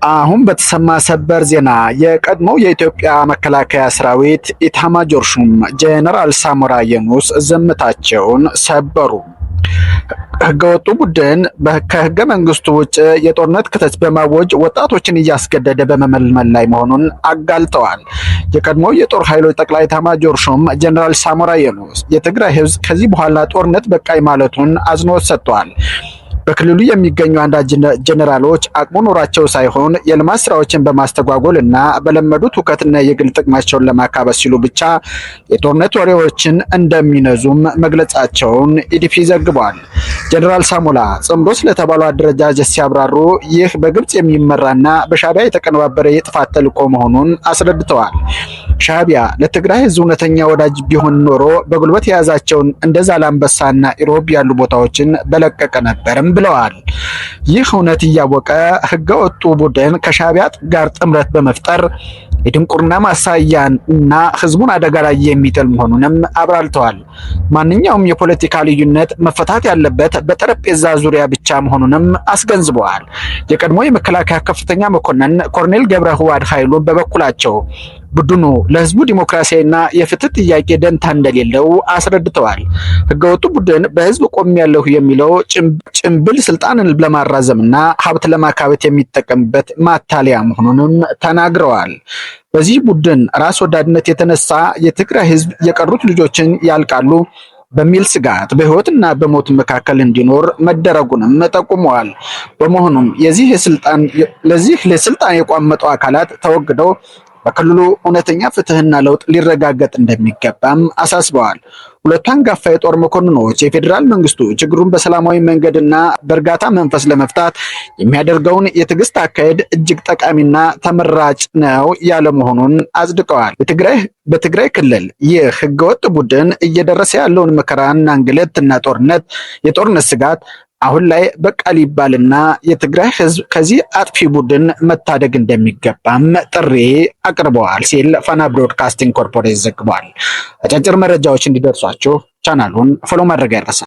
አሁን በተሰማ ሰበር ዜና የቀድሞው የኢትዮጵያ መከላከያ ሰራዊት ኢታማጆር ሹም ጄኔራል ሳሞራ የኑስ ዝምታቸውን ሰበሩ። ህገወጡ ቡድን ከህገ መንግስቱ ውጭ የጦርነት ክተት በማወጅ ወጣቶችን እያስገደደ በመመልመል ላይ መሆኑን አጋልጠዋል። የቀድሞው የጦር ኃይሎች ጠቅላይ ኢታማጆር ሹም ጄኔራል ሳሞራ የኑስ የትግራይ ህዝብ ከዚህ በኋላ ጦርነት በቃይ ማለቱን አጽንኦት ሰጥተዋል። በክልሉ የሚገኙ አንዳንድ ጀነራሎች አቅሙ ኖራቸው ሳይሆን የልማት ስራዎችን በማስተጓጎል እና በለመዱት ሁከትና የግል ጥቅማቸውን ለማካበስ ሲሉ ብቻ የጦርነት ወሬዎችን እንደሚነዙም መግለጻቸውን ኢዲፒ ዘግቧል። ጀነራል ሳሞራ ጽምዶ ስለተባለው አደረጃጀት ሲያብራሩ ይህ በግብጽ የሚመራና በሻዕቢያ የተቀነባበረ የጥፋት ተልዕኮ መሆኑን አስረድተዋል። ሻዕቢያ ለትግራይ ህዝብ እውነተኛ ወዳጅ ቢሆን ኖሮ በጉልበት የያዛቸውን እንደ ዛላምበሳና ኢሮብ ያሉ ቦታዎችን በለቀቀ ነበርም ብለዋል። ይህ እውነት እያወቀ ህገወጡ ቡድን ከሻዕቢያ ጋር ጥምረት በመፍጠር የድንቁርና ማሳያን እና ህዝቡን አደጋ ላይ የሚጥል መሆኑንም አብራርተዋል። ማንኛውም የፖለቲካ ልዩነት መፈታት ያለበት በጠረጴዛ ዙሪያ ብቻ መሆኑንም አስገንዝበዋል። የቀድሞ የመከላከያ ከፍተኛ መኮንን ኮሎኔል ገብረህዋድ ኃይሉ በበኩላቸው ቡድኑ ለህዝቡ ዲሞክራሲያዊና የፍትህ ጥያቄ ደንታ እንደሌለው አስረድተዋል። ህገወጡ ቡድን በህዝብ ቆሜያለሁ የሚለው ጭምብል ስልጣንን ለማራዘምና ሀብት ለማካበት የሚጠቀምበት ማታለያ መሆኑንም ተናግረዋል። በዚህ ቡድን ራስ ወዳድነት የተነሳ የትግራይ ህዝብ የቀሩት ልጆችን ያልቃሉ በሚል ስጋት በህይወትና በሞት መካከል እንዲኖር መደረጉንም ጠቁመዋል። በመሆኑም ለዚህ ለስልጣን የቋመጡ አካላት ተወግደው በክልሉ እውነተኛ ፍትህና ለውጥ ሊረጋገጥ እንደሚገባም አሳስበዋል። ሁለቱ አንጋፋ የጦር መኮንኖች የፌዴራል መንግስቱ ችግሩን በሰላማዊ መንገድና በእርጋታ መንፈስ ለመፍታት የሚያደርገውን የትዕግስት አካሄድ እጅግ ጠቃሚና ተመራጭ ነው ያለ መሆኑን አጽድቀዋል። በትግራይ ክልል ይህ ህገወጥ ቡድን እየደረሰ ያለውን መከራና እንግልትና የጦርነት ስጋት አሁን ላይ በቃ ሊባልና የትግራይ ህዝብ ከዚህ አጥፊ ቡድን መታደግ እንደሚገባም ጥሪ አቅርበዋል ሲል ፋና ብሮድካስቲንግ ኮርፖሬት ዘግቧል። አጫጭር መረጃዎች እንዲደርሷችሁ ቻናሉን ፎሎ ማድረግ አይረሳ።